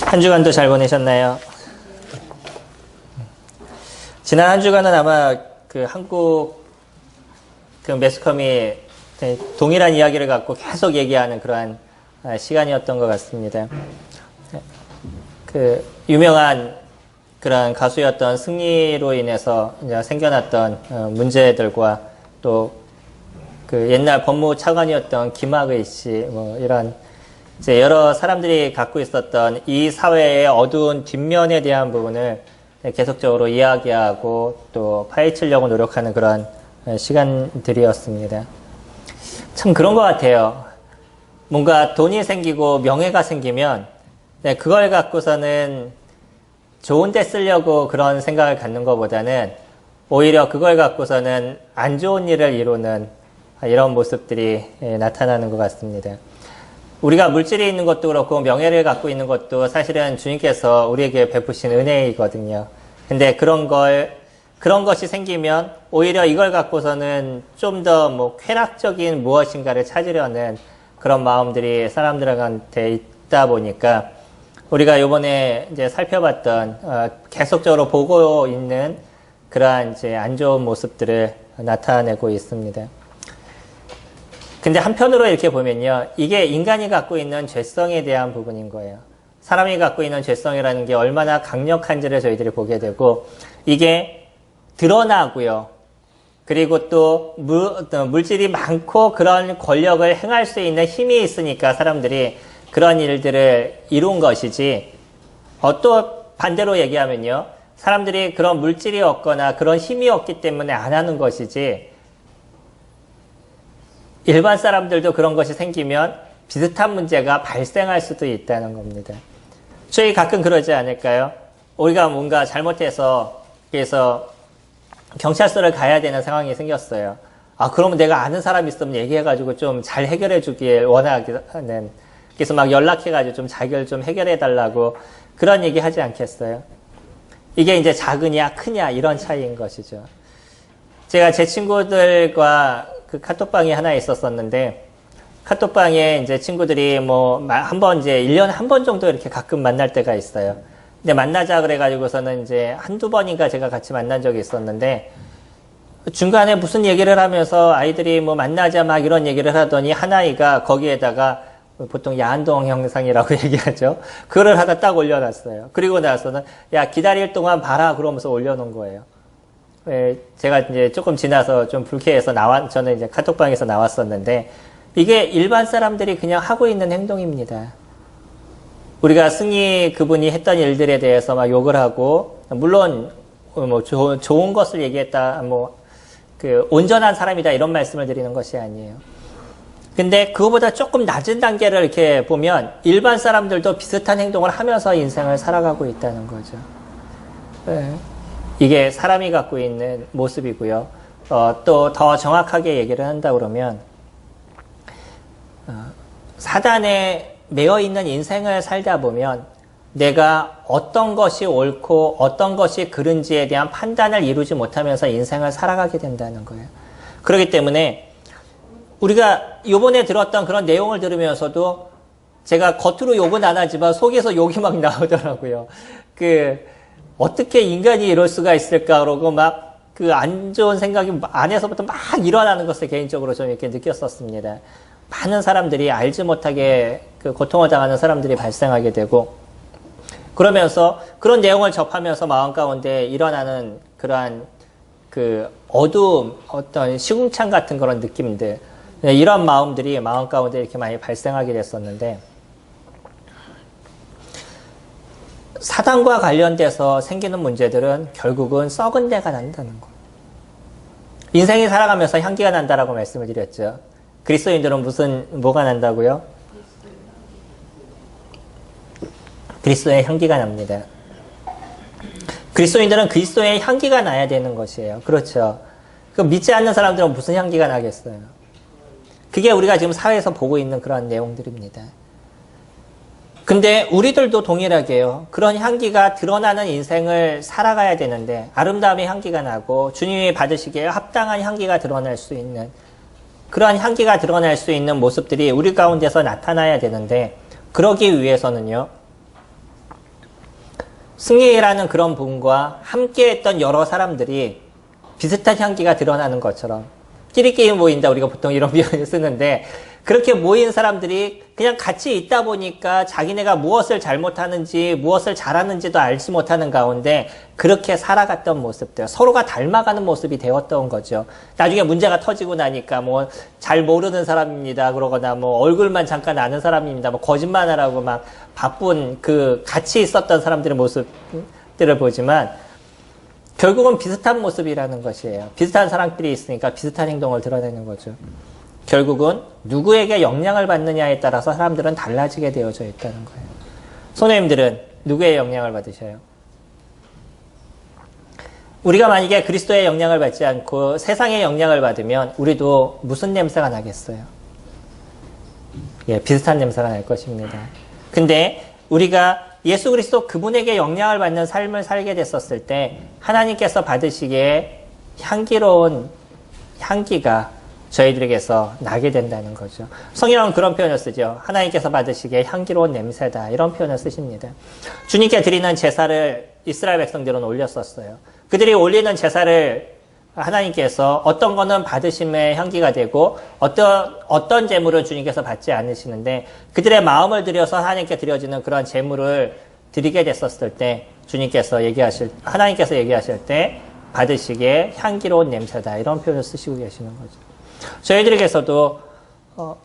한 주간도 잘 보내셨나요? 지난 한 주간은 아마 한국 매스컴이 동일한 이야기를 갖고 계속 얘기하는 그러한 시간이었던 것 같습니다. 유명한 그런 가수였던 승리로 인해서 이제 생겨났던 문제들과 또 옛날 법무차관이었던 김학의 씨, 이런 이제 여러 사람들이 갖고 있었던 이 사회의 어두운 뒷면에 대한 부분을 계속적으로 이야기하고 또 파헤치려고 노력하는 그런 시간들이었습니다. 참 그런 것 같아요. 뭔가 돈이 생기고 명예가 생기면 그걸 갖고서는 좋은 데 쓰려고 그런 생각을 갖는 것보다는 오히려 그걸 갖고서는 안 좋은 일을 이루는 이런 모습들이 나타나는 것 같습니다. 우리가 물질이 있는 것도 그렇고 명예를 갖고 있는 것도 사실은 주님께서 우리에게 베푸신 은혜이거든요. 근데 그런 것이 생기면 오히려 이걸 갖고서는 좀 더 쾌락적인 무엇인가를 찾으려는 그런 마음들이 사람들한테 있다 보니까 우리가 요번에 이제 살펴봤던, 계속적으로 보고 있는 그러한 이제 안 좋은 모습들을 나타내고 있습니다. 근데 한편으로 이렇게 보면요. 이게 인간이 갖고 있는 죄성에 대한 부분인 거예요. 사람이 갖고 있는 죄성이라는 게 얼마나 강력한지를 저희들이 보게 되고, 이게 드러나고요. 그리고 또 물질이 많고 그런 권력을 행할 수 있는 힘이 있으니까 사람들이 그런 일들을 이룬 것이지, 또 반대로 얘기하면요. 사람들이 그런 물질이 없거나 그런 힘이 없기 때문에 안 하는 것이지, 일반 사람들도 그런 것이 생기면 비슷한 문제가 발생할 수도 있다는 겁니다. 저희 가끔 그러지 않을까요? 우리가 뭔가 잘못해서 그래서 경찰서를 가야 되는 상황이 생겼어요. 그러면 내가 아는 사람 있으면 얘기해가지고 좀 잘 해결해 주길 원하는, 그래서 막 연락해가지고 좀 자기를 좀 해결해 달라고 그런 얘기 하지 않겠어요? 이게 이제 작으냐 크냐 이런 차이인 것이죠. 제가 제 친구들과 카톡방이 하나 있었었는데, 카톡방에 이제 친구들이 한번 이제 1년에 한 번 정도 이렇게 가끔 만날 때가 있어요. 근데 만나자 그래가지고서는 이제 한두 번인가 제가 같이 만난 적이 있었는데, 중간에 무슨 얘기를 하면서 아이들이 만나자 막 이런 얘기를 하더니 한 아이가 거기에다가 보통 야한동 형상이라고 얘기하죠. 그거를 하나 딱 올려놨어요. 그리고 나서는 야 기다릴 동안 봐라 그러면서 올려놓은 거예요. 제가 이제 조금 지나서 좀 불쾌해서 저는 이제 카톡방에서 나왔었는데, 이게 일반 사람들이 그냥 하고 있는 행동입니다. 우리가 승희 그분이 했던 일들에 대해서 막 욕을 하고, 물론 좋은 것을 얘기했다, 온전한 사람이다 이런 말씀을 드리는 것이 아니에요. 근데 그거보다 조금 낮은 단계를 이렇게 보면 일반 사람들도 비슷한 행동을 하면서 인생을 살아가고 있다는 거죠. 이게 사람이 갖고 있는 모습이고요. 또 더 정확하게 얘기를 한다 그러면, 사단에 매여 있는 인생을 살다 보면 내가 어떤 것이 옳고 어떤 것이 그른지에 대한 판단을 이루지 못하면서 인생을 살아가게 된다는 거예요. 그렇기 때문에 우리가 요번에 들었던 그런 내용을 들으면서도 제가 겉으로 욕은 안 하지만 속에서 욕이 막 나오더라고요. 어떻게 인간이 이럴 수가 있을까 그러고 막 안 좋은 생각이 안에서부터 막 일어나는 것을 개인적으로 좀 이렇게 느꼈었습니다. 많은 사람들이 알지 못하게 고통을 당하는 사람들이 발생하게 되고, 그러면서 그런 내용을 접하면서 마음 가운데 일어나는 그러한 어두움, 어떤 시궁창 같은 그런 느낌들, 이런 마음들이 마음 가운데 이렇게 많이 발생하게 됐었는데, 사단과 관련돼서 생기는 문제들은 결국은 썩은 데가 난다는 거예요. 인생이 살아가면서 향기가 난다라고 말씀을 드렸죠. 그리스도인들은 뭐가 난다고요? 그리스도의 향기가 납니다. 그리스도인들은 그리스도의 향기가 나야 되는 것이에요. 그렇죠. 믿지 않는 사람들은 무슨 향기가 나겠어요? 그게 우리가 지금 사회에서 보고 있는 그런 내용들입니다. 근데 우리들도 동일하게요. 그런 향기가 드러나는 인생을 살아가야 되는데, 아름다움의 향기가 나고 주님이 받으시기에 합당한 향기가 드러날 수 있는, 그러한 향기가 드러날 수 있는 모습들이 우리 가운데서 나타나야 되는데, 그러기 위해서는요, 승리라는 그런 분과 함께했던 여러 사람들이 비슷한 향기가 드러나는 것처럼, 끼리끼리 모인다, 우리가 보통 이런 표현을 쓰는데, 그렇게 모인 사람들이 그냥 같이 있다 보니까 자기네가 무엇을 잘못하는지 무엇을 잘하는지도 알지 못하는 가운데 그렇게 살아갔던 모습들, 서로가 닮아가는 모습이 되었던 거죠. 나중에 문제가 터지고 나니까 뭐 잘 모르는 사람입니다 그러거나 뭐 얼굴만 잠깐 아는 사람입니다 뭐 거짓말하라고 막 바쁜 그 같이 있었던 사람들의 모습들을 보지만 결국은 비슷한 모습이라는 것이에요. 비슷한 사람끼리 있으니까 비슷한 행동을 드러내는 거죠. 결국은 누구에게 영향을 받느냐에 따라서 사람들은 달라지게 되어져 있다는 거예요. 선생님들은 누구의 영향을 받으셔요? 우리가 만약에 그리스도의 영향을 받지 않고 세상의 영향을 받으면 우리도 무슨 냄새가 나겠어요? 예, 비슷한 냄새가 날 것입니다. 근데 우리가 예수 그리스도 그분에게 영향을 받는 삶을 살게 됐었을 때 하나님께서 받으시기에 향기로운 향기가 저희들에게서 나게 된다는 거죠. 성경은 그런 표현을 쓰죠. 하나님께서 받으시기에 향기로운 냄새다. 이런 표현을 쓰십니다. 주님께 드리는 제사를 이스라엘 백성들은 올렸었어요. 그들이 올리는 제사를 하나님께서 어떤 거는 받으심의 향기가 되고 어떤 제물을 주님께서 받지 않으시는데 그들의 마음을 들여서 하나님께 드려지는 그런 제물을 드리게 됐었을 때 하나님께서 얘기하실 때 받으시기에 향기로운 냄새다. 이런 표현을 쓰시고 계시는 거죠. 저희들에게서도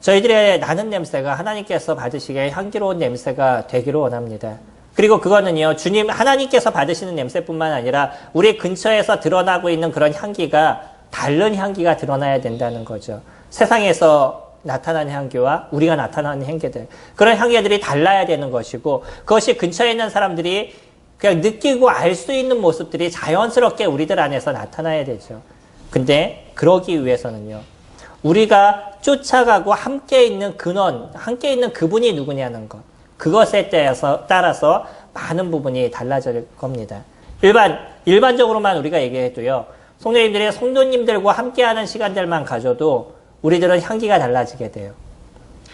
저희들의 나는 냄새가 하나님께서 받으시기에 향기로운 냄새가 되기를 원합니다. 그리고 그거는요, 하나님께서 받으시는 냄새뿐만 아니라 우리 근처에서 드러나고 있는 그런 향기가 다른 향기가 드러나야 된다는 거죠. 세상에서 나타나는 향기와 우리가 나타나는 향기들, 그런 향기들이 달라야 되는 것이고 그것이 근처에 있는 사람들이 그냥 느끼고 알 수 있는 모습들이 자연스럽게 우리들 안에서 나타나야 되죠. 근데 그러기 위해서는요, 우리가 쫓아가고 함께 있는 근원, 함께 있는 그분이 누구냐는 것, 그것에 따라서 많은 부분이 달라질 겁니다. 일반적으로만 우리가 얘기해도요, 성도님들과 함께하는 시간들만 가져도 우리들은 향기가 달라지게 돼요.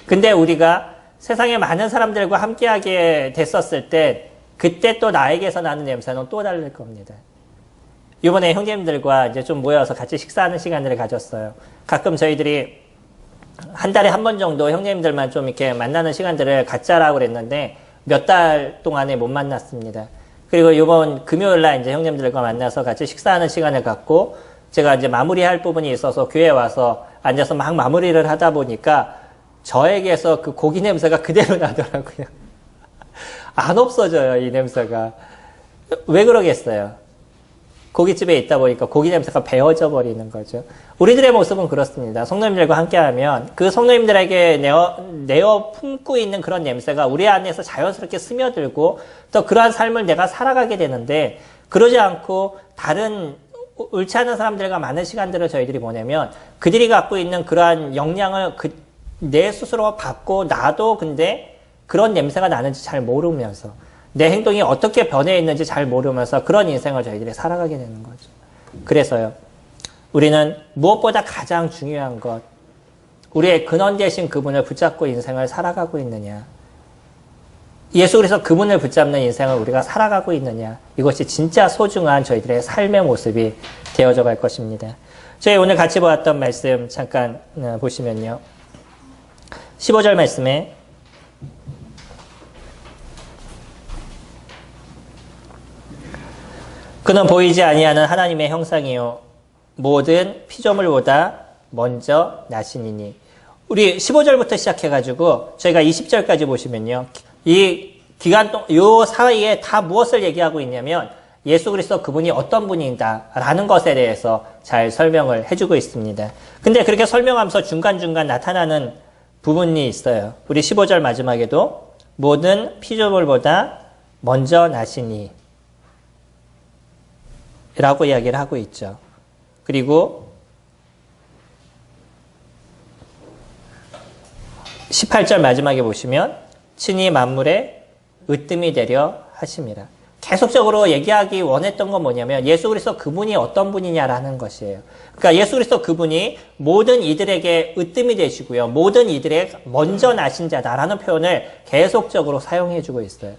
근데 우리가 세상에 많은 사람들과 함께하게 됐었을 때 그때 또 나에게서 나는 냄새는 또 다를 겁니다. 이번에 형제님들과 이제 좀 모여서 같이 식사하는 시간들을 가졌어요. 가끔 저희들이 한 달에 한 번 정도 형제님들만 좀 이렇게 만나는 시간들을 갖자라고 그랬는데 몇 달 동안에 못 만났습니다. 그리고 이번 금요일 날 이제 형제님들과 만나서 같이 식사하는 시간을 갖고 제가 이제 마무리할 부분이 있어서 교회에 와서 앉아서 막 마무리를 하다 보니까 저에게서 그 고기 냄새가 그대로 나더라고요. 안 없어져요, 이 냄새가. 왜 그러겠어요? 고깃집에 있다 보니까 고기 냄새가 배어져 버리는 거죠. 우리들의 모습은 그렇습니다. 성도님들과 함께하면 그 성도님들에게 내어 품고 있는 그런 냄새가 우리 안에서 자연스럽게 스며들고 또 그러한 삶을 내가 살아가게 되는데 그러지 않고 다른 옳지 않은 사람들과 많은 시간들을 저희들이 보내면 그들이 갖고 있는 그러한 영향을 내 스스로 받고 나도 근데 그런 냄새가 나는지 잘 모르면서 내 행동이 어떻게 변해 있는지 잘 모르면서 그런 인생을 저희들이 살아가게 되는 거죠. 그래서요, 우리는 무엇보다 가장 중요한 것, 우리의 근원 되신 그분을 붙잡고 인생을 살아가고 있느냐, 예수 그리스도 그분을 붙잡는 인생을 우리가 살아가고 있느냐, 이것이 진짜 소중한 저희들의 삶의 모습이 되어져 갈 것입니다. 저희 오늘 같이 보았던 말씀 잠깐 보시면요, 15절 말씀에 그는 보이지 아니하는 하나님의 형상이요 모든 피조물보다 먼저 나시니니. 우리 15절부터 시작해가지고 저희가 20절까지 보시면요, 이 기간 요 사이에 다 무엇을 얘기하고 있냐면 예수 그리스도 그분이 어떤 분이다라는 것에 대해서 잘 설명을 해주고 있습니다. 근데 그렇게 설명하면서 중간중간 나타나는 부분이 있어요. 우리 15절 마지막에도 모든 피조물보다 먼저 나시니 라고 이야기를 하고 있죠. 그리고 18절 마지막에 보시면 친히 만물에 으뜸이 되려 하심이라. 계속적으로 얘기하기 원했던 건 뭐냐면 예수 그리스도 그분이 어떤 분이냐라는 것이에요. 그러니까 예수 그리스도 그분이 모든 이들에게 으뜸이 되시고요. 모든 이들의 먼저 나신 자다라는 표현을 계속적으로 사용해주고 있어요.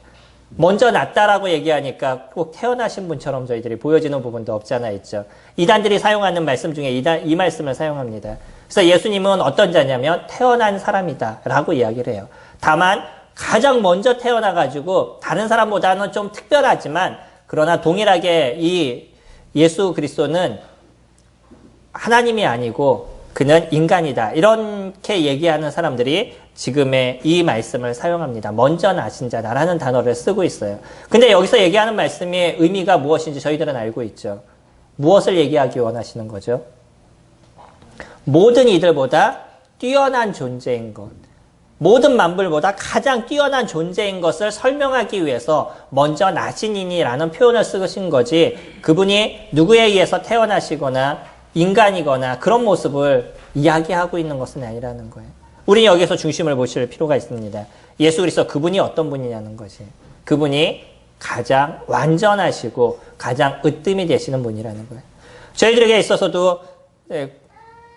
먼저 났다라고 얘기하니까 꼭 태어나신 분처럼 저희들이 보여지는 부분도 없잖아 있죠. 이단들이 사용하는 말씀 중에 이 말씀을 사용합니다. 그래서 예수님은 어떤 자냐면 태어난 사람이다 라고 이야기를 해요. 다만 가장 먼저 태어나가지고 다른 사람보다는 좀 특별하지만 그러나 동일하게 이 예수 그리스도는 하나님이 아니고 그는 인간이다. 이렇게 얘기하는 사람들이 지금의 이 말씀을 사용합니다. 먼저 나신 자다라는 단어를 쓰고 있어요. 근데 여기서 얘기하는 말씀의 의미가 무엇인지 저희들은 알고 있죠. 무엇을 얘기하기 원하시는 거죠? 모든 이들보다 뛰어난 존재인 것. 모든 만물보다 가장 뛰어난 존재인 것을 설명하기 위해서 먼저 나신 이니라는 표현을 쓰신 거지 그분이 누구에 의해서 태어나시거나 인간이거나 그런 모습을 이야기하고 있는 것은 아니라는 거예요. 우리는 여기서 중심을 보실 필요가 있습니다. 예수 그리스도 그분이 어떤 분이냐는 것이 그분이 가장 완전하시고 가장 으뜸이 되시는 분이라는 거예요. 저희들에게 있어서도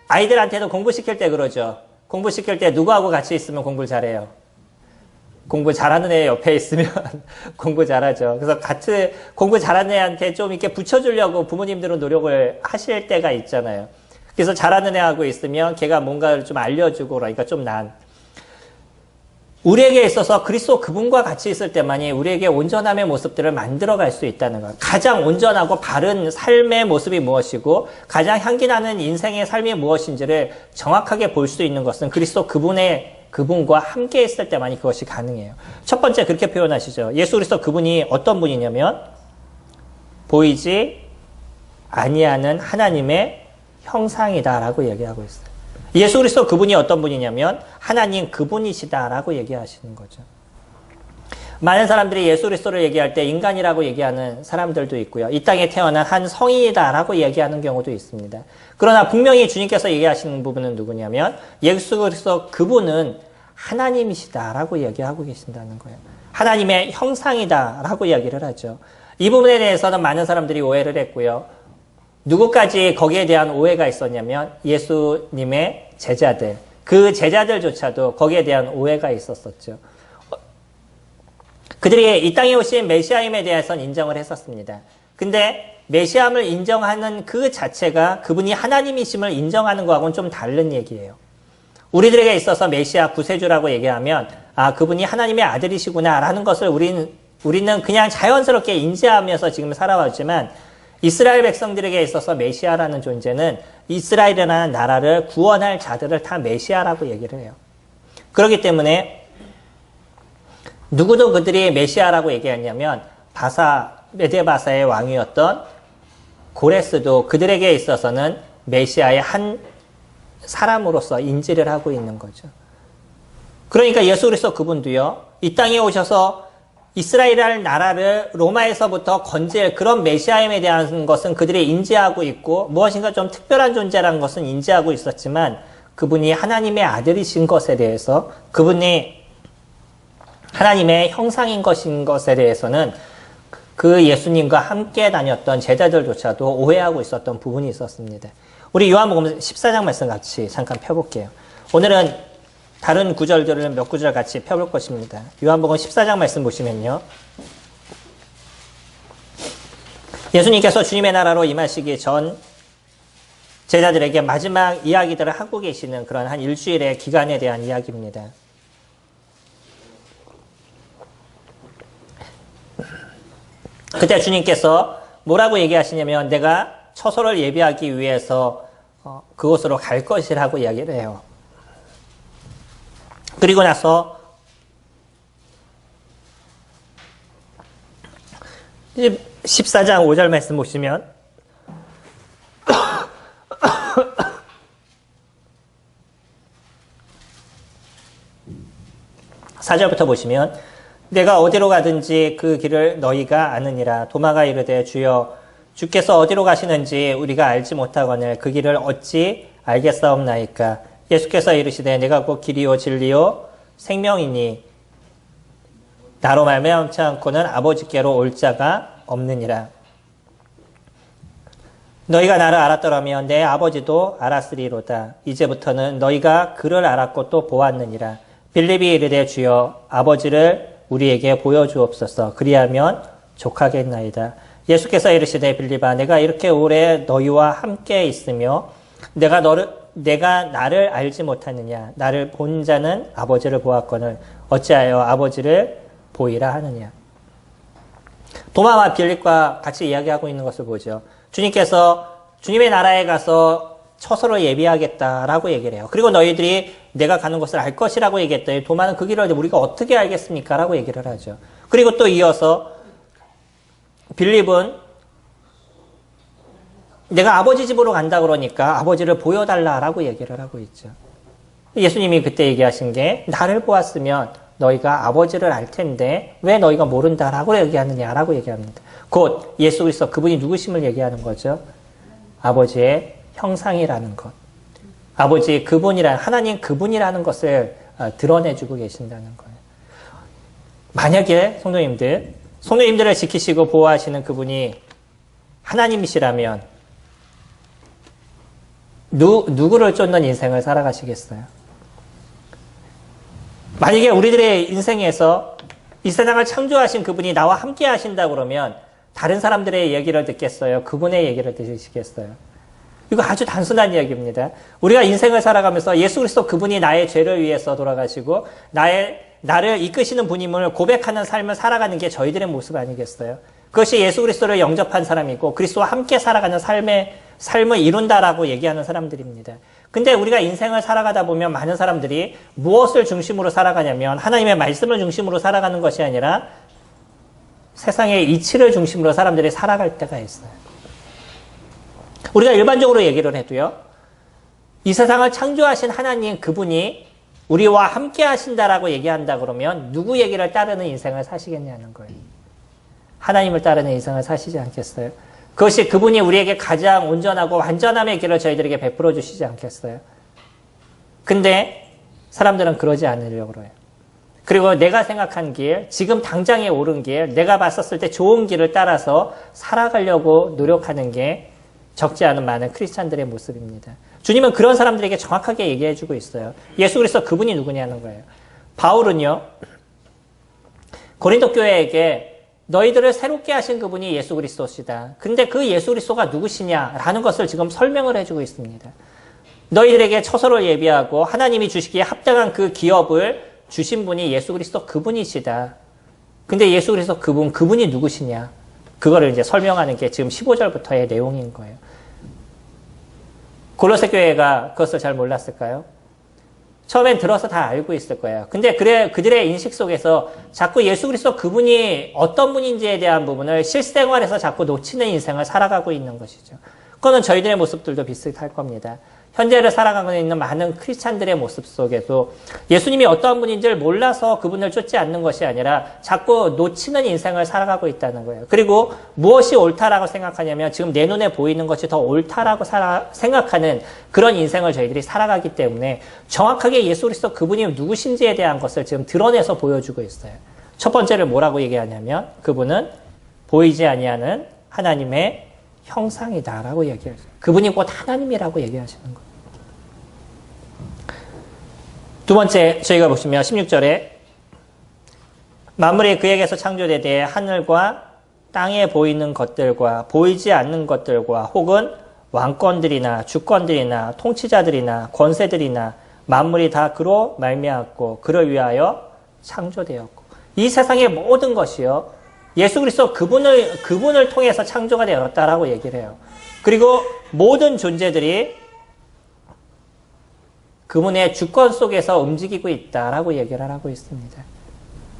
아이들한테도 공부시킬 때 그러죠. 공부시킬 때 누구하고 같이 있으면 공부를 잘해요? 공부 잘하는 애 옆에 있으면 공부 잘하죠. 그래서 같이 공부 잘하는 애한테 좀 이렇게 붙여주려고 부모님들은 노력을 하실 때가 있잖아요. 그래서 잘하는 애하고 있으면 걔가 뭔가를 좀 알려주고 그러니까 좀 우리에게 있어서 그리스도 그분과 같이 있을 때만이 우리에게 온전함의 모습들을 만들어갈 수 있다는 거예요. 가장 온전하고 바른 삶의 모습이 무엇이고 가장 향기나는 인생의 삶이 무엇인지를 정확하게 볼 수 있는 것은 그리스도 그분과 함께 있을 때만이 그것이 가능해요. 첫 번째 그렇게 표현하시죠. 예수 그리스도 그분이 어떤 분이냐면 보이지 아니하는 하나님의 형상이다라고 얘기하고 있어요. 예수 그리스도 그분이 어떤 분이냐면 하나님 그분이시다라고 얘기하시는 거죠. 많은 사람들이 예수 그리스도를 얘기할 때 인간이라고 얘기하는 사람들도 있고요. 이 땅에 태어난 한 성인이다라고 얘기하는 경우도 있습니다. 그러나 분명히 주님께서 얘기하시는 부분은 누구냐면 예수 그리스도 그분은 하나님이시다라고 얘기하고 계신다는 거예요. 하나님의 형상이다라고 이야기를 하죠. 이 부분에 대해서는 많은 사람들이 오해를 했고요. 누구까지 거기에 대한 오해가 있었냐면 예수님의 제자들, 그 제자들조차도 거기에 대한 오해가 있었었죠. 그들이 이 땅에 오신 메시아임에 대해서는 인정을 했었습니다. 근데 메시아임을 인정하는 그 자체가 그분이 하나님이심을 인정하는 거하고는 좀 다른 얘기예요. 우리들에게 있어서 메시아 구세주라고 얘기하면 아 그분이 하나님의 아들이시구나 라는 것을 우리는 그냥 자연스럽게 인지하면서 지금 살아왔지만 이스라엘 백성들에게 있어서 메시아라는 존재는 이스라엘이라는 나라를 구원할 자들을 다 메시아라고 얘기를 해요. 그렇기 때문에 누구도 그들이 메시아라고 얘기했냐면 메데바사의 왕이었던 고레스도 그들에게 있어서는 메시아의 한 사람으로서 인지를 하고 있는 거죠. 그러니까 예수 그리스도 그분도요. 이 땅에 오셔서 이스라엘이라는 나라를 로마에서부터 건질 그런 메시아임에 대한 것은 그들이 인지하고 있고 무엇인가 좀 특별한 존재라는 것은 인지하고 있었지만 그분이 하나님의 아들이신 것에 대해서 그분이 하나님의 형상인 것인 것에 대해서는 그 예수님과 함께 다녔던 제자들조차도 오해하고 있었던 부분이 있었습니다. 우리 요한복음 14장 말씀 같이 잠깐 펴볼게요. 오늘은 다른 구절들을 몇 구절 같이 펴볼 것입니다. 요한복음 14장 말씀 보시면요. 예수님께서 주님의 나라로 임하시기 전 제자들에게 마지막 이야기들을 하고 계시는 그런 한 일주일의 기간에 대한 이야기입니다. 그때 주님께서 뭐라고 얘기하시냐면 내가 처소를 예비하기 위해서 그곳으로 갈 것이라고 이야기를 해요. 그리고 나서 14장 5절 말씀 보시면 4절부터 보시면 내가 어디로 가든지 그 길을 너희가 아느니라. 도마가 이르되 주여 주께서 어디로 가시는지 우리가 알지 못하거늘 그 길을 어찌 알겠사옵나이까. 예수께서 이르시되 내가 곧 길이요 진리요 생명이니 나로 말미암지 않고는 아버지께로 올 자가 없느니라. 너희가 나를 알았더라면 내 아버지도 알았으리로다. 이제부터는 너희가 그를 알았고 또 보았느니라. 빌립이 이르되 주여 아버지를 우리에게 보여주옵소서. 그리하면 족하겠나이다. 예수께서 이르시되 빌립아 내가 이렇게 오래 너희와 함께 있으며 내가 나를 알지 못하느냐. 나를 본 자는 아버지를 보았거늘 어찌하여 아버지를 보이라 하느냐. 도마와 빌립과 같이 이야기하고 있는 것을 보죠. 주님께서 주님의 나라에 가서 처소로 예비하겠다라고 얘기를 해요. 그리고 너희들이 내가 가는 곳을 알 것이라고 얘기했더니 도마는 그 길을 우리가 어떻게 알겠습니까? 라고 얘기를 하죠. 그리고 또 이어서 빌립은 내가 아버지 집으로 간다 그러니까 아버지를 보여달라라고 얘기를 하고 있죠. 예수님이 그때 얘기하신 게 나를 보았으면 너희가 아버지를 알 텐데 왜 너희가 모른다라고 얘기하느냐라고 얘기합니다. 곧 예수 그리스도 그분이 누구심을 얘기하는 거죠. 아버지의 형상이라는 것. 아버지 그분이란 하나님 그분이라는 것을 드러내주고 계신다는 거예요. 만약에 성도님들을 지키시고 보호하시는 그분이 하나님이시라면 누구를 쫓는 인생을 살아가시겠어요? 만약에 우리들의 인생에서 이 세상을 창조하신 그분이 나와 함께 하신다 그러면 다른 사람들의 얘기를 듣겠어요? 그분의 얘기를 들으시겠어요? 이거 아주 단순한 이야기입니다. 우리가 인생을 살아가면서 예수 그리스도 그분이 나의 죄를 위해서 돌아가시고 나를 이끄시는 분임을 고백하는 삶을 살아가는 게 저희들의 모습 아니겠어요? 그것이 예수 그리스도를 영접한 사람이고 그리스도와 함께 살아가는 삶을 이룬다라고 얘기하는 사람들입니다. 근데 우리가 인생을 살아가다 보면 많은 사람들이 무엇을 중심으로 살아가냐면 하나님의 말씀을 중심으로 살아가는 것이 아니라 세상의 이치를 중심으로 사람들이 살아갈 때가 있어요. 우리가 일반적으로 얘기를 해도요. 이 세상을 창조하신 하나님 그분이 우리와 함께 하신다라고 얘기한다 그러면 누구 얘기를 따르는 인생을 사시겠냐는 거예요. 하나님을 따르는 인생을 사시지 않겠어요? 그것이 그분이 우리에게 가장 온전하고 완전함의 길을 저희들에게 베풀어 주시지 않겠어요? 근데 사람들은 그러지 않으려고 그래요. 그리고 내가 생각한 길, 지금 당장에 옳은 길, 내가 봤었을 때 좋은 길을 따라서 살아가려고 노력하는 게 적지 않은 많은 크리스찬들의 모습입니다. 주님은 그런 사람들에게 정확하게 얘기해 주고 있어요. 예수 그리스도 그분이 누구냐는 거예요. 바울은요. 고린도 교회에게 너희들을 새롭게 하신 그분이 예수 그리스도시다. 근데 그 예수 그리스도가 누구시냐라는 것을 지금 설명을 해주고 있습니다. 너희들에게 처소를 예비하고 하나님이 주시기에 합당한 그 기업을 주신 분이 예수 그리스도 그분이시다. 근데 예수 그리스도 그분이 누구시냐? 그거를 이제 설명하는 게 지금 15절부터의 내용인 거예요. 골로새 교회가 그것을 잘 몰랐을까요? 처음엔 들어서 다 알고 있을 거예요. 근데 그들의 인식 속에서 자꾸 예수 그리스도 그분이 어떤 분인지에 대한 부분을 실생활에서 자꾸 놓치는 인생을 살아가고 있는 것이죠. 그거는 저희들의 모습들도 비슷할 겁니다. 현재를 살아가고 있는 많은 크리스찬들의 모습 속에도 예수님이 어떠한 분인지를 몰라서 그분을 쫓지 않는 것이 아니라 자꾸 놓치는 인생을 살아가고 있다는 거예요. 그리고 무엇이 옳다라고 생각하냐면 지금 내 눈에 보이는 것이 더 옳다라고 생각하는 그런 인생을 저희들이 살아가기 때문에 정확하게 예수 그리스도 그분이 누구신지에 대한 것을 지금 드러내서 보여주고 있어요. 첫 번째를 뭐라고 얘기하냐면 그분은 보이지 아니하는 하나님의 형상이다라고 얘기해요. 그분이 곧 하나님이라고 얘기하시는 거예요. 두 번째 저희가 보시면 16절에 만물이 그에게서 창조되되 하늘과 땅에 보이는 것들과 보이지 않는 것들과 혹은 왕권들이나 주권들이나 통치자들이나 권세들이나 만물이 다 그로 말미암았고 그를 위하여 창조되었고 이 세상의 모든 것이요 예수 그리스도 그분을 통해서 창조가 되었다라고 얘기를 해요. 그리고 모든 존재들이 그분의 주권 속에서 움직이고 있다라고 얘기를 하고 있습니다.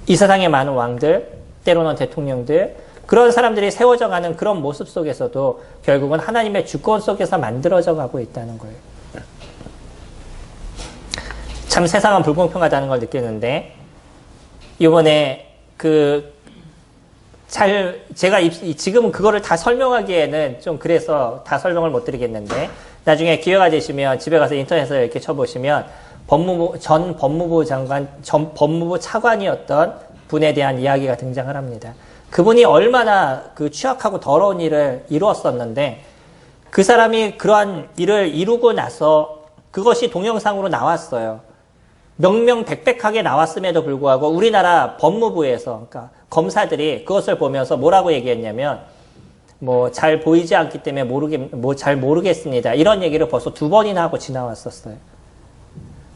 이 세상의 많은 왕들, 때로는 대통령들, 그런 사람들이 세워져 가는 그런 모습 속에서도 결국은 하나님의 주권 속에서 만들어져 가고 있다는 거예요. 참 세상은 불공평하다는 걸 느끼는데 이번에 제가 지금 그거를 다 설명하기에는 좀 그래서 다 설명을 못 드리겠는데 나중에 기회가 되시면 집에 가서 인터넷에 이렇게 쳐보시면 전 법무부 차관이었던 분에 대한 이야기가 등장을 합니다. 그분이 얼마나 그 취약하고 더러운 일을 이루었었는데 그 사람이 그러한 일을 이루고 나서 그것이 동영상으로 나왔어요. 명명백백하게 나왔음에도 불구하고 우리나라 법무부에서 그러니까 검사들이 그것을 보면서 뭐라고 얘기했냐면 뭐 잘 보이지 않기 때문에 잘 모르겠습니다. 이런 얘기를 벌써 2번이나 하고 지나왔었어요.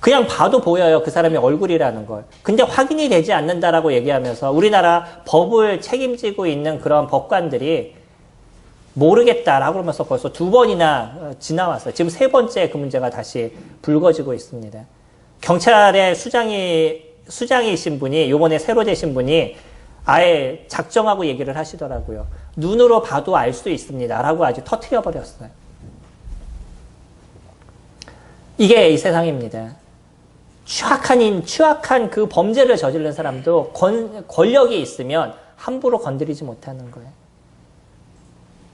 그냥 봐도 보여요. 그 사람의 얼굴이라는 걸. 근데 확인이 되지 않는다라고 얘기하면서 우리나라 법을 책임지고 있는 그런 법관들이 모르겠다라고 그러면서 벌써 2번이나 지나왔어요. 지금 3번째 그 문제가 다시 불거지고 있습니다. 경찰의 수장이신 분이, 요번에 새로 되신 분이 아예 작정하고 얘기를 하시더라고요. 눈으로 봐도 알 수 있습니다. 라고 아주 터트려버렸어요. 이게 이 세상입니다. 취약한 그 범죄를 저지른 사람도 권력이 있으면 함부로 건드리지 못하는 거예요.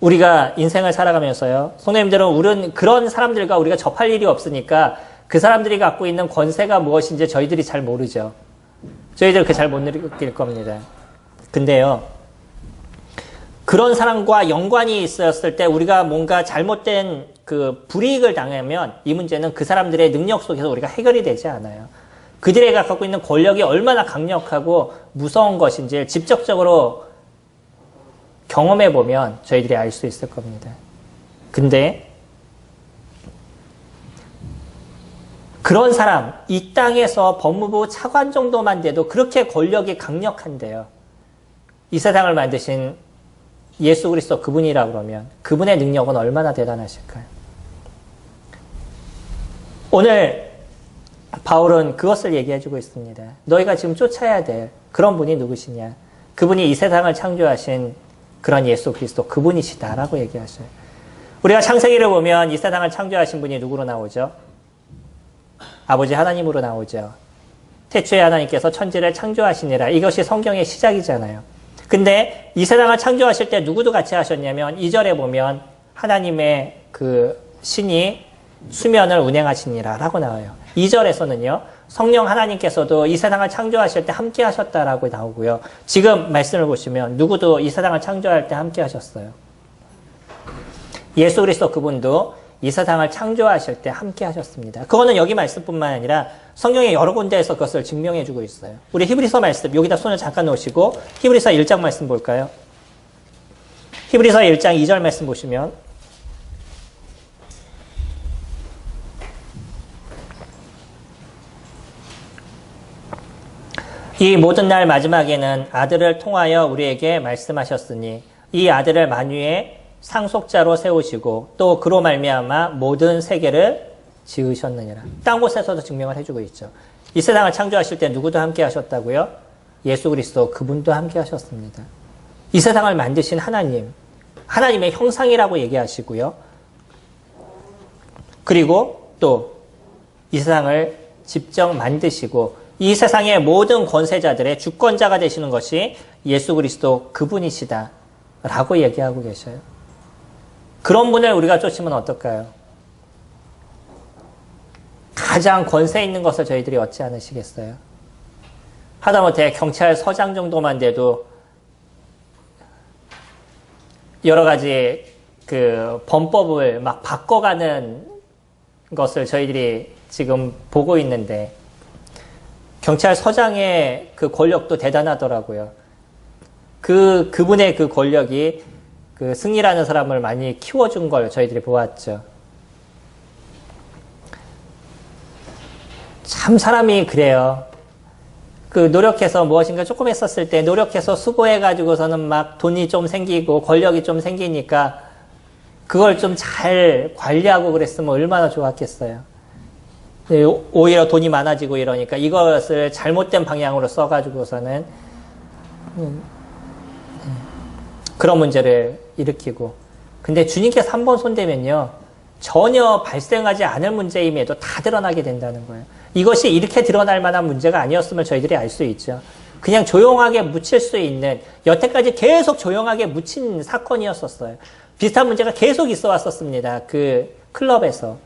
우리가 인생을 살아가면서요. 성도님들은 그런 사람들과 우리가 접할 일이 없으니까 그 사람들이 갖고 있는 권세가 무엇인지 저희들이 잘 모르죠. 저희들 잘 못 느낄 겁니다. 근데요. 그런 사람과 연관이 있었을 때 우리가 뭔가 잘못된 그 불이익을 당하면 이 문제는 그 사람들의 능력 속에서 우리가 해결이 되지 않아요. 그들이 갖고 있는 권력이 얼마나 강력하고 무서운 것인지 직접적으로 경험해 보면 저희들이 알 수 있을 겁니다. 근데 그런 사람, 이 땅에서 법무부 차관 정도만 돼도 그렇게 권력이 강력한데요. 이 세상을 만드신 예수 그리스도 그분이라 그러면 그분의 능력은 얼마나 대단하실까요? 오늘 바울은 그것을 얘기해주고 있습니다. 너희가 지금 쫓아야 될 그런 분이 누구시냐? 그분이 이 세상을 창조하신 그런 예수 그리스도 그분이시다라고 얘기하셔요. 우리가 창세기를 보면 이 세상을 창조하신 분이 누구로 나오죠? 아버지 하나님으로 나오죠. 태초에 하나님께서 천지를 창조하시니라. 이것이 성경의 시작이잖아요. 근데 이 세상을 창조하실 때 누구도 같이 하셨냐면 2절에 보면 하나님의 그 신이 수면을 운행하시니라 라고 나와요. 2절에서는요. 성령 하나님께서도 이 세상을 창조하실 때 함께 하셨다라고 나오고요. 지금 말씀을 보시면 누구도 이 세상을 창조할 때 함께 하셨어요. 예수 그리스도 그분도 이 세상을 창조하실 때 함께 하셨습니다. 그거는 여기 말씀뿐만 아니라 성경의 여러 군데에서 그것을 증명해 주고 있어요. 우리 히브리서 말씀 여기다 손을 잠깐 놓으시고 히브리서 1장 말씀 볼까요? 히브리서 1장 2절 말씀 보시면 이 모든 날 마지막에는 아들을 통하여 우리에게 말씀하셨으니 이 아들을 만유의 상속자로 세우시고 또 그로 말미암아 모든 세계를 지으셨느니라. 딴 곳에서도 증명을 해주고 있죠. 이 세상을 창조하실 때 누구도 함께 하셨다고요? 예수 그리스도 그분도 함께 하셨습니다. 이 세상을 만드신 하나님, 하나님의 형상이라고 얘기하시고요. 그리고 또 이 세상을 직접 만드시고 이 세상의 모든 권세자들의 주권자가 되시는 것이 예수 그리스도 그분이시다 라고 얘기하고 계셔요. 그런 분을 우리가 쫓으면 어떨까요? 가장 권세 있는 것을 저희들이 얻지 않으시겠어요? 하다못해 경찰서장 정도만 돼도 여러 가지 그 범법을 막 바꿔가는 것을 저희들이 지금 보고 있는데 경찰서장의 그 권력도 대단하더라고요. 그분의 그 권력이 그 승리라는 사람을 많이 키워준 걸 저희들이 보았죠. 참 사람이 그래요. 그 노력해서 무엇인가 조금 했었을 때 노력해서 수고해가지고서는 막 돈이 좀 생기고 권력이 좀 생기니까 그걸 좀 잘 관리하고 그랬으면 얼마나 좋았겠어요. 오히려 돈이 많아지고 이러니까 이것을 잘못된 방향으로 써가지고서는 그런 문제를 일으키고. 근데 주님께서 한 번 손대면요. 전혀 발생하지 않을 문제임에도 다 드러나게 된다는 거예요. 이것이 이렇게 드러날 만한 문제가 아니었으면 저희들이 알 수 있죠. 그냥 조용하게 묻힐 수 있는, 여태까지 계속 조용하게 묻힌 사건이었었어요. 비슷한 문제가 계속 있어 왔었습니다. 그 클럽에서.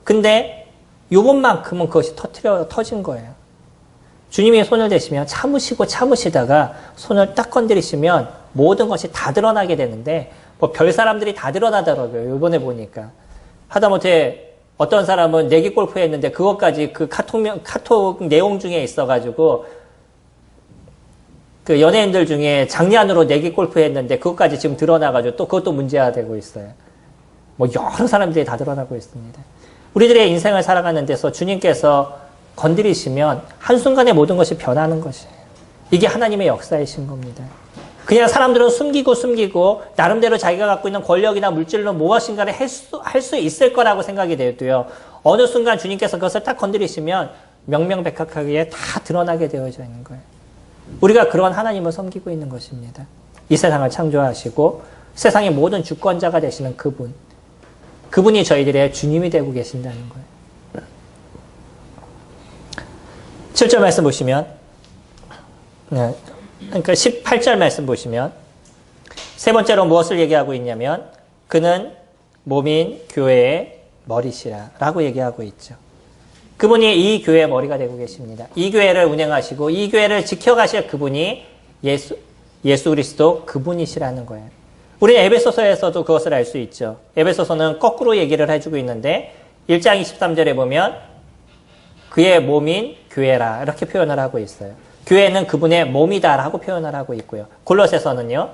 근데 요번만큼은 그것이 터진 거예요. 주님이 손을 대시면 참으시다가 손을 딱 건드리시면 모든 것이 다 드러나게 되는데 뭐 별 사람들이 다 드러나더라고요. 이번에 보니까. 하다못해 어떤 사람은 내기 골프 했는데 그것까지 그 카톡 내용 중에 있어가지고 그 연예인들 중에 장난으로 내기 골프 했는데 그것까지 지금 드러나가지고 또 그것도 문제가 되고 있어요. 뭐 여러 사람들이 다 드러나고 있습니다. 우리들의 인생을 살아가는 데서 주님께서 건드리시면 한순간에 모든 것이 변하는 것이에요. 이게 하나님의 역사이신 겁니다. 그냥 사람들은 숨기고 나름대로 자기가 갖고 있는 권력이나 물질로 무엇인가를 할 수 있을 거라고 생각이 돼도요. 어느 순간 주님께서 그것을 딱 건드리시면 명명백백하게 다 드러나게 되어져 있는 거예요. 우리가 그런 하나님을 섬기고 있는 것입니다. 이 세상을 창조하시고 세상의 모든 주권자가 되시는 그분이 저희들의 주님이 되고 계신다는 거예요. 7절 말씀 보시면 그러니까 18절 말씀 보시면 세 번째로 무엇을 얘기하고 있냐면 그는 몸인 교회의 머리시라 라고 얘기하고 있죠. 그분이 이 교회의 머리가 되고 계십니다. 이 교회를 운영하시고 이 교회를 지켜가실 그분이 예수 그리스도 그분이시라는 거예요. 우리 에베소서에서도 그것을 알 수 있죠. 에베소서는 거꾸로 얘기를 해주고 있는데 1장 23절에 보면 그의 몸인 교회라 이렇게 표현을 하고 있어요. 교회는 그분의 몸이다라고 표현을 하고 있고요. 골로새서는요.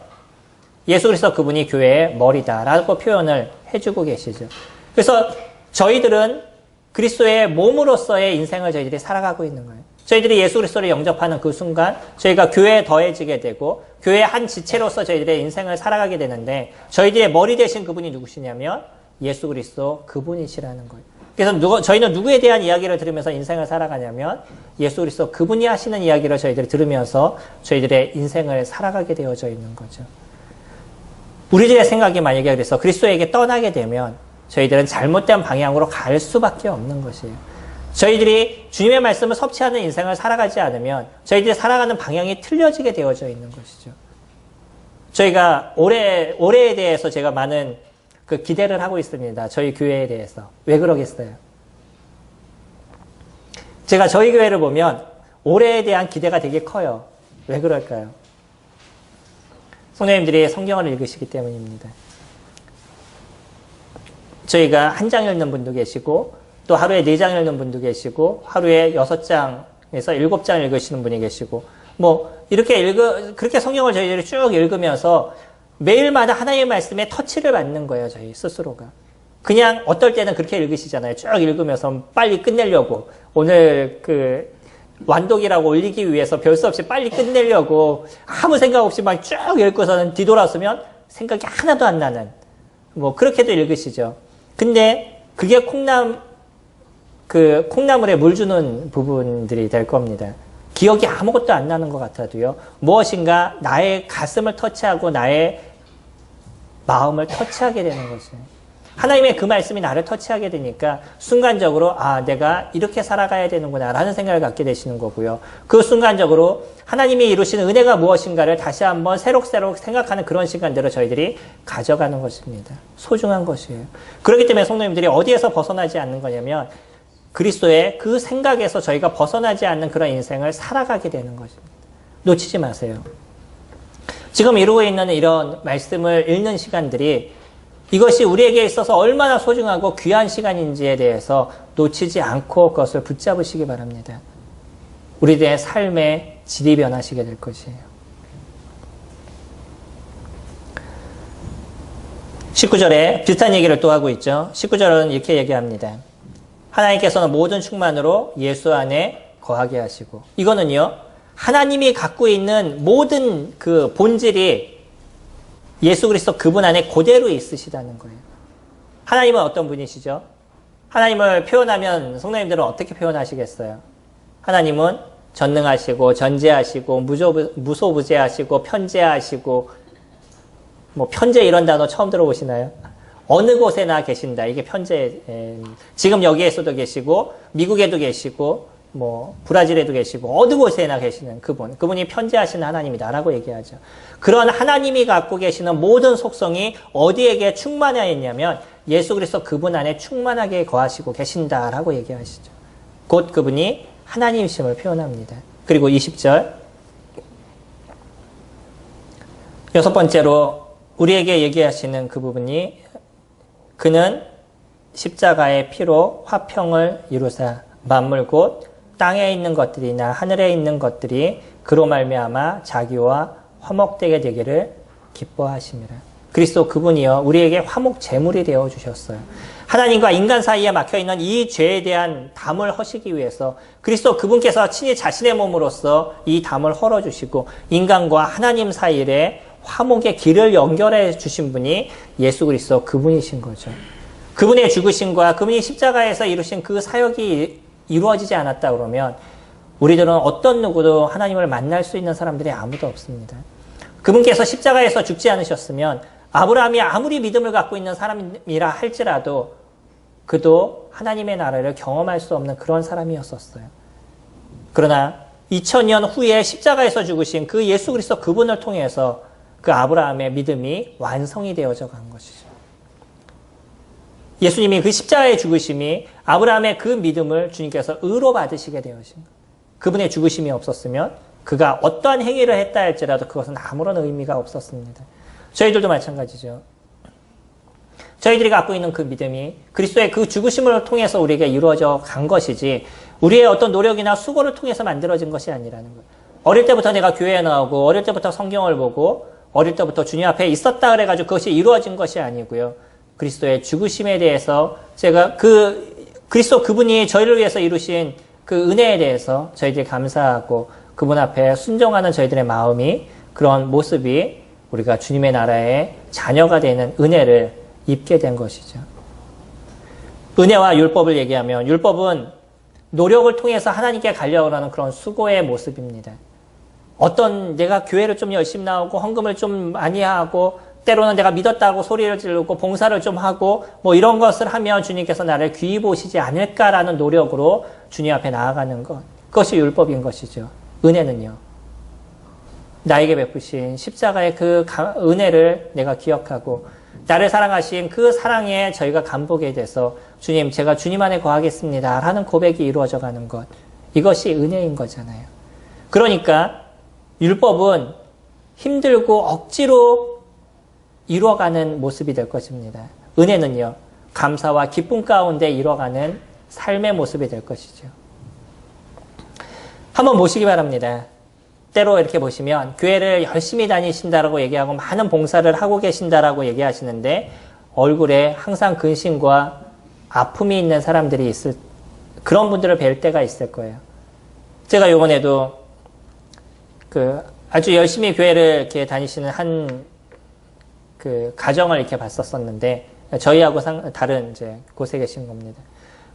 예수 그리스도 그분이 교회의 머리다라고 표현을 해주고 계시죠. 그래서 저희들은 그리스도의 몸으로서의 인생을 저희들이 살아가고 있는 거예요. 저희들이 예수 그리스도를 영접하는 그 순간 저희가 교회에 더해지게 되고 교회의 한 지체로서 저희들의 인생을 살아가게 되는데 저희들의 머리 되신 그분이 누구시냐면 예수 그리스도 그분이시라는 거예요. 그래서 저희는 누구에 대한 이야기를 들으면서 인생을 살아가냐면 예수 그리스도 그분이 하시는 이야기를 저희들이 들으면서 저희들의 인생을 살아가게 되어져 있는 거죠. 우리들의 생각이 만약에 그래서 그리스도에게 떠나게 되면 저희들은 잘못된 방향으로 갈 수밖에 없는 것이에요. 저희들이 주님의 말씀을 섭취하는 인생을 살아가지 않으면 저희들이 살아가는 방향이 틀려지게 되어져 있는 것이죠. 저희가 올해에 대해서 제가 많은 그 기대를 하고 있습니다. 저희 교회에 대해서. 왜 그러겠어요? 제가 저희 교회를 보면 올해에 대한 기대가 되게 커요. 왜 그럴까요? 성도님들이 성경을 읽으시기 때문입니다. 저희가 한 장 읽는 분도 계시고 또 하루에 4장 읽는 분도 계시고 하루에 6장에서 7장 읽으시는 분이 계시고 뭐 이렇게 그렇게 성경을 저희들이 쭉 읽으면서 매일마다 하나님의 말씀에 터치를 받는 거예요. 저희 스스로가. 그냥 어떨 때는 그렇게 읽으시잖아요. 쭉 읽으면서 빨리 끝내려고 오늘 그 완독이라고 올리기 위해서 별 수 없이 빨리 끝내려고 아무 생각 없이 막 쭉 읽고서는 뒤돌아서면 생각이 하나도 안 나는 뭐 그렇게도 읽으시죠. 근데 그게 콩나물에 물 주는 부분들이 될 겁니다. 기억이 아무것도 안 나는 것 같아도요. 무엇인가 나의 가슴을 터치하고 나의 마음을 터치하게 되는 것이에요. 하나님의 그 말씀이 나를 터치하게 되니까 순간적으로 내가 이렇게 살아가야 되는구나 라는 생각을 갖게 되시는 거고요. 그 순간적으로 하나님이 이루시는 은혜가 무엇인가를 다시 한번 새록새록 생각하는 그런 시간들을 저희들이 가져가는 것입니다. 소중한 것이에요. 그렇기 때문에 성도님들이 어디에서 벗어나지 않는 거냐면 그리스도의 그 생각에서 저희가 벗어나지 않는 그런 인생을 살아가게 되는 것입니다. 놓치지 마세요. 지금 이루고 있는 이런 말씀을 읽는 시간들이 이것이 우리에게 있어서 얼마나 소중하고 귀한 시간인지에 대해서 놓치지 않고 그것을 붙잡으시기 바랍니다. 우리들의 삶의 질이 변하시게 될 것이에요. 19절에 비슷한 얘기를 또 하고 있죠. 19절은 이렇게 얘기합니다. 하나님께서는 모든 충만으로 예수 안에 거하게 하시고 이거는요. 하나님이 갖고 있는 모든 그 본질이 예수 그리스도 그분 안에 그대로 있으시다는 거예요. 하나님은 어떤 분이시죠? 하나님을 표현하면 성도님들은 어떻게 표현하시겠어요? 하나님은 전능하시고 전제하시고 무소부재하시고 편재하시고 뭐 편재 이런 단어 처음 들어보시나요? 어느 곳에나 계신다. 이게 편재. 지금 여기에서도 계시고 미국에도 계시고 뭐 브라질에도 계시고 어느 곳에나 계시는 그분이 편재하시는 하나님이다라고 얘기하죠. 그런 하나님이 갖고 계시는 모든 속성이 어디에게 충만하여 있냐면 예수 그리스도 그분 안에 충만하게 거하시고 계신다라고 얘기하시죠. 곧 그분이 하나님이심을 표현합니다. 그리고 20절. 여섯 번째로 우리에게 얘기하시는 그 부분이 그는 십자가의 피로 화평을 이루사 만물 곧 땅에 있는 것들이나 하늘에 있는 것들이 그로 말미암아 자기와 화목되게 되기를 기뻐하심이라. 그리스도 그분이요 우리에게 화목 제물이 되어 주셨어요. 하나님과 인간 사이에 막혀있는 이 죄에 대한 담을 허시기 위해서 그리스도 그분께서 친히 자신의 몸으로써 이 담을 헐어주시고 인간과 하나님 사이에 화목의 길을 연결해 주신 분이 예수 그리스도 그분이신 거죠. 그분의 죽으심과 그분이 십자가에서 이루신 그 사역이 이루어지지 않았다 그러면 우리들은 어떤 누구도 하나님을 만날 수 있는 사람들이 아무도 없습니다. 그분께서 십자가에서 죽지 않으셨으면 아브라함이 아무리 믿음을 갖고 있는 사람이라 할지라도 그도 하나님의 나라를 경험할 수 없는 그런 사람이었었어요. 그러나 2000년 후에 십자가에서 죽으신 그 예수 그리스도 그분을 통해서 그 아브라함의 믿음이 완성이 되어져 간 것이죠. 예수님이 그 십자가의 죽으심이 아브라함의 그 믿음을 주님께서 의로 받으시게 되어진 거예요. 그분의 죽으심이 없었으면 그가 어떠한 행위를 했다 할지라도 그것은 아무런 의미가 없었습니다. 저희들도 마찬가지죠. 저희들이 갖고 있는 그 믿음이 그리스도의 그 죽으심을 통해서 우리에게 이루어져 간 것이지 우리의 어떤 노력이나 수고를 통해서 만들어진 것이 아니라는 거예요. 어릴 때부터 내가 교회에 나오고 어릴 때부터 성경을 보고 어릴 때부터 주님 앞에 있었다 그래가지고 그것이 이루어진 것이 아니고요. 그리스도의 죽으심에 대해서 제가 그리스도 그분이 저희를 위해서 이루신 그 은혜에 대해서 저희들이 감사하고 그분 앞에 순종하는 저희들의 마음이 그런 모습이 우리가 주님의 나라의 자녀가 되는 은혜를 입게 된 것이죠. 은혜와 율법을 얘기하면 율법은 노력을 통해서 하나님께 가려고 하는 그런 수고의 모습입니다. 어떤 내가 교회를 좀 열심히 나오고 헌금을 좀 많이 하고 때로는 내가 믿었다고 소리를 지르고 봉사를 좀 하고 뭐 이런 것을 하면 주님께서 나를 귀히 보시지 않을까라는 노력으로 주님 앞에 나아가는 것. 그것이 율법인 것이죠. 은혜는요. 나에게 베푸신 십자가의 그 은혜를 내가 기억하고 나를 사랑하신 그 사랑에 저희가 감복에 돼서 주님 제가 주님 안에 거하겠습니다 라는 고백이 이루어져 가는 것. 이것이 은혜인 거잖아요. 그러니까 율법은 힘들고 억지로 이루어가는 모습이 될 것입니다. 은혜는요. 감사와 기쁨 가운데 이루어가는 삶의 모습이 될 것이죠. 한번 보시기 바랍니다. 때로 이렇게 보시면 교회를 열심히 다니신다라고 얘기하고 많은 봉사를 하고 계신다라고 얘기하시는데 얼굴에 항상 근심과 아픔이 있는 사람들이 그런 분들을 뵐 때가 있을 거예요. 제가 이번에도 아주 열심히 교회를 이렇게 다니시는 한 가정을 이렇게 봤었었는데 저희하고 다른 이제 곳에 계신 겁니다.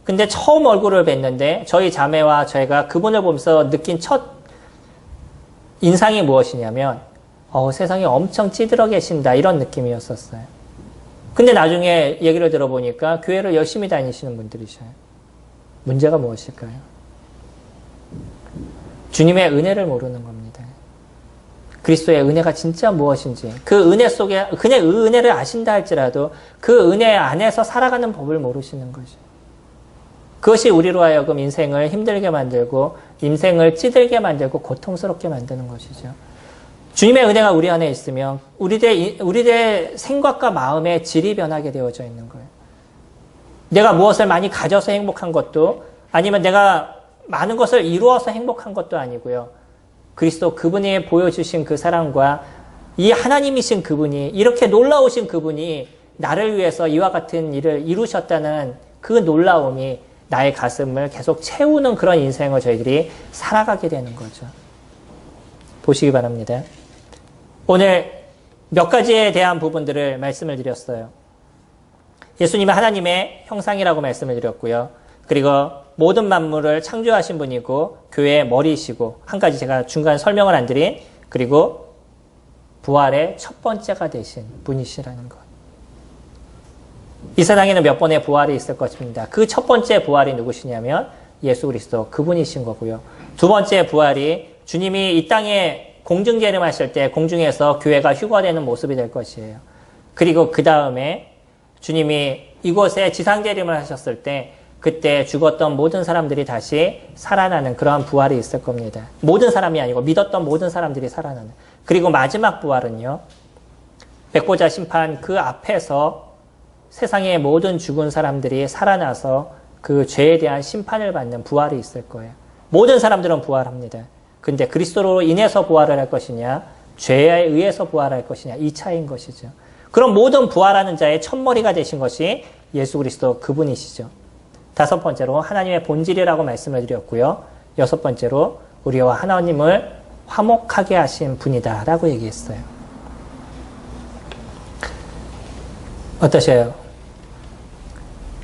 근데 처음 얼굴을 뵀는데 저희 자매와 저희가 그분을 보면서 느낀 첫 인상이 무엇이냐면 세상에 엄청 찌들어 계신다 이런 느낌이었었어요. 근데 나중에 얘기를 들어보니까 교회를 열심히 다니시는 분들이셔요. 문제가 무엇일까요? 주님의 은혜를 모르는 겁니다. 그리스도의 은혜가 진짜 무엇인지 그 은혜 속에 그냥 은혜를 아신다 할지라도 그 은혜 안에서 살아가는 법을 모르시는 거죠. 그것이 우리로 하여금 인생을 힘들게 만들고 인생을 찌들게 만들고 고통스럽게 만드는 것이죠. 주님의 은혜가 우리 안에 있으면 우리의 생각과 마음의 질이 변하게 되어져 있는 거예요. 내가 무엇을 많이 가져서 행복한 것도 아니면 내가 많은 것을 이루어서 행복한 것도 아니고요. 그리스도 그분이 보여주신 그 사랑과 이 하나님이신 그분이 이렇게 놀라우신 그분이 나를 위해서 이와 같은 일을 이루셨다는 그 놀라움이 나의 가슴을 계속 채우는 그런 인생을 저희들이 살아가게 되는 거죠. 보시기 바랍니다. 오늘 몇 가지에 대한 부분들을 말씀을 드렸어요. 예수님은 하나님의 형상이라고 말씀을 드렸고요. 그리고 모든 만물을 창조하신 분이고 교회의 머리이시고 한 가지 제가 중간 설명을 안 드린 그리고 부활의 첫 번째가 되신 분이시라는 것. 이 세상에는 몇 번의 부활이 있을 것입니다. 그 첫 번째 부활이 누구시냐면 예수 그리스도 그분이신 거고요. 두 번째 부활이 주님이 이 땅에 공중재림하실 때 공중에서 교회가 휴거되는 모습이 될 것이에요. 그리고 그 다음에 주님이 이곳에 지상재림을 하셨을 때 그때 죽었던 모든 사람들이 다시 살아나는 그러한 부활이 있을 겁니다. 모든 사람이 아니고 믿었던 모든 사람들이 살아나는. 그리고 마지막 부활은요. 백보자 심판 그 앞에서 세상의 모든 죽은 사람들이 살아나서 그 죄에 대한 심판을 받는 부활이 있을 거예요. 모든 사람들은 부활합니다. 근데 그리스도로 인해서 부활을 할 것이냐, 죄에 의해서 부활할 것이냐, 이 차이인 것이죠. 그럼 모든 부활하는 자의 첫머리가 되신 것이 예수 그리스도 그분이시죠. 다섯 번째로 하나님의 본질이라고 말씀을 드렸고요. 여섯 번째로 우리와 하나님을 화목하게 하신 분이다라고 얘기했어요. 어떠세요?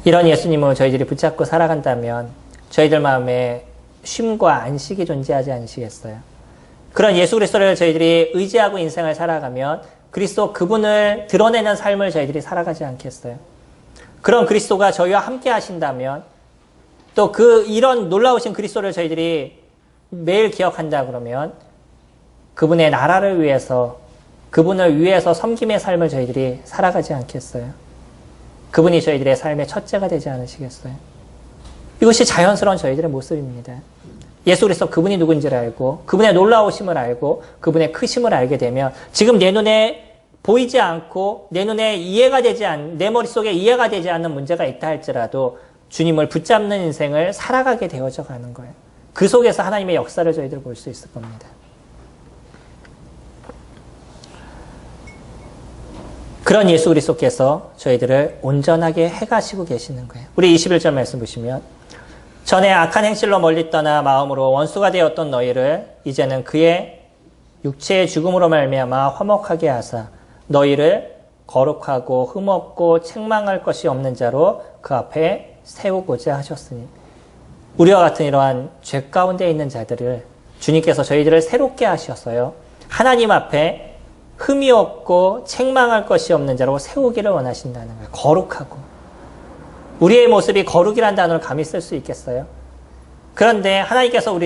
이런 예수님을 저희들이 붙잡고 살아간다면 저희들 마음에 쉼과 안식이 존재하지 않으시겠어요? 그런 예수 그리스도를 저희들이 의지하고 인생을 살아가면 그리스도 그분을 드러내는 삶을 저희들이 살아가지 않겠어요? 그런 그리스도가 저희와 함께 하신다면 또 이런 놀라우신 그리스도를 저희들이 매일 기억한다 그러면 그분의 나라를 위해서 그분을 위해서 섬김의 삶을 저희들이 살아가지 않겠어요? 그분이 저희들의 삶의 첫째가 되지 않으시겠어요? 이것이 자연스러운 저희들의 모습입니다. 예수 그리스도 그분이 누군지를 알고 그분의 놀라우심을 알고 그분의 크심을 알게 되면 지금 내 눈에 보이지 않고 내 눈에 내 머릿속에 이해가 되지 않는 문제가 있다 할지라도 주님을 붙잡는 인생을 살아가게 되어져 가는 거예요. 그 속에서 하나님의 역사를 저희들 볼 수 있을 겁니다. 그런 예수 그리스도께서 저희들을 온전하게 해가시고 계시는 거예요. 우리 21절 말씀 보시면 전에 악한 행실로 멀리 떠나 마음으로 원수가 되었던 너희를 이제는 그의 육체의 죽음으로 말미암아 화목하게 하사 너희를 거룩하고 흠없고 책망할 것이 없는 자로 그 앞에 세우고자 하셨으니 우리와 같은 이러한 죄 가운데 있는 자들을 주님께서 저희들을 새롭게 하셔서요. 하나님 앞에 흠이 없고 책망할 것이 없는 자로 세우기를 원하신다는 거예요. 거룩하고. 우리의 모습이 거룩이라는 단어를 감히 쓸 수 있겠어요? 그런데 하나님께서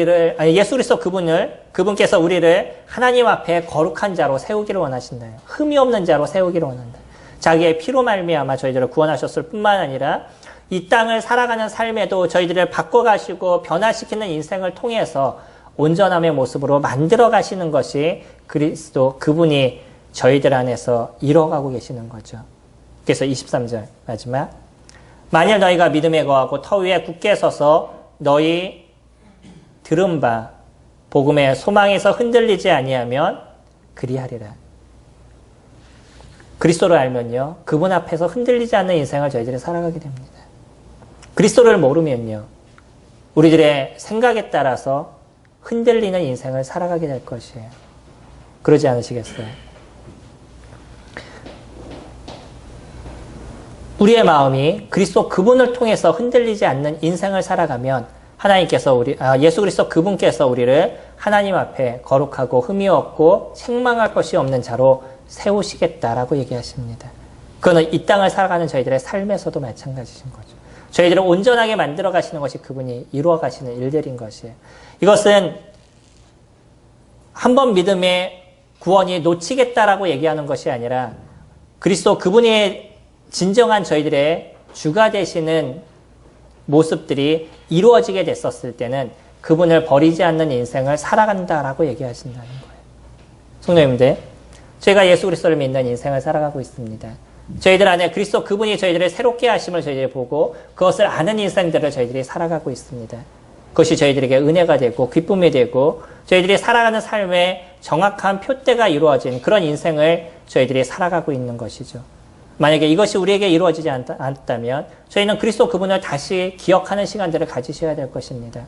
예수 그리스도 그분께서 우리를 하나님 앞에 거룩한 자로 세우기를 원하신다요. 흠이 없는 자로 세우기를 원한다. 자기의 피로 말미암아 저희들을 구원하셨을 뿐만 아니라 이 땅을 살아가는 삶에도 저희들을 바꿔가시고 변화시키는 인생을 통해서 온전함의 모습으로 만들어 가시는 것이 그리스도 그분이 저희들 안에서 이뤄가고 계시는 거죠. 그래서 23절 마지막 만일 너희가 믿음에 거하고 터 위에 굳게 서서 너희 들은 바 복음의 소망에서 흔들리지 아니하면 그리하리라. 그리스도를 알면요. 그분 앞에서 흔들리지 않는 인생을 저희들이 살아가게 됩니다. 그리스도를 모르면요. 우리들의 생각에 따라서 흔들리는 인생을 살아가게 될 것이에요. 그러지 않으시겠어요? 우리의 마음이 그리스도 그분을 통해서 흔들리지 않는 인생을 살아가면 하나님께서 예수 그리스도 그분께서 우리를 하나님 앞에 거룩하고 흠이 없고 책망할 것이 없는 자로 세우시겠다라고 얘기하십니다. 그거는 이 땅을 살아가는 저희들의 삶에서도 마찬가지인 거죠. 저희들을 온전하게 만들어 가시는 것이 그분이 이루어 가시는 일들인 것이에요. 이것은 한 번 믿음의 구원이 놓치겠다라고 얘기하는 것이 아니라 그리스도 그분이 진정한 저희들의 주가 되시는 모습들이 이루어지게 됐었을 때는 그분을 버리지 않는 인생을 살아간다라고 얘기하신다는 거예요. 성도님들, 저희가 예수 그리스도를 믿는 인생을 살아가고 있습니다. 저희들 안에 그리스도 그분이 저희들을 새롭게 하심을 저희들이 보고 그것을 아는 인생들을 저희들이 살아가고 있습니다. 그것이 저희들에게 은혜가 되고 기쁨이 되고 저희들이 살아가는 삶에 정확한 표대가 이루어진 그런 인생을 저희들이 살아가고 있는 것이죠. 만약에 이것이 우리에게 이루어지지 않았다면 저희는 그리스도 그분을 다시 기억하는 시간들을 가지셔야 될 것입니다.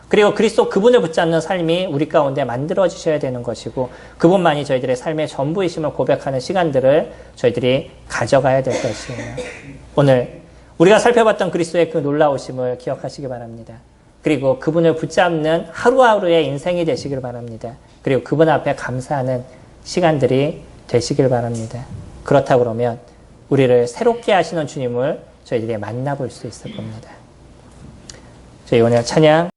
그리고 그리스도 그분을 붙잡는 삶이 우리 가운데 만들어지셔야 되는 것이고 그분만이 저희들의 삶의 전부이심을 고백하는 시간들을 저희들이 가져가야 될 것이에요. 오늘 우리가 살펴봤던 그리스도의 그 놀라우심을 기억하시기 바랍니다. 그리고 그분을 붙잡는 하루하루의 인생이 되시길 바랍니다. 그리고 그분 앞에 감사하는 시간들이 되시길 바랍니다. 그렇다고 그러면 우리를 새롭게 하시는 주님을 저희들이 만나볼 수 있을 겁니다. 저희 오늘 찬양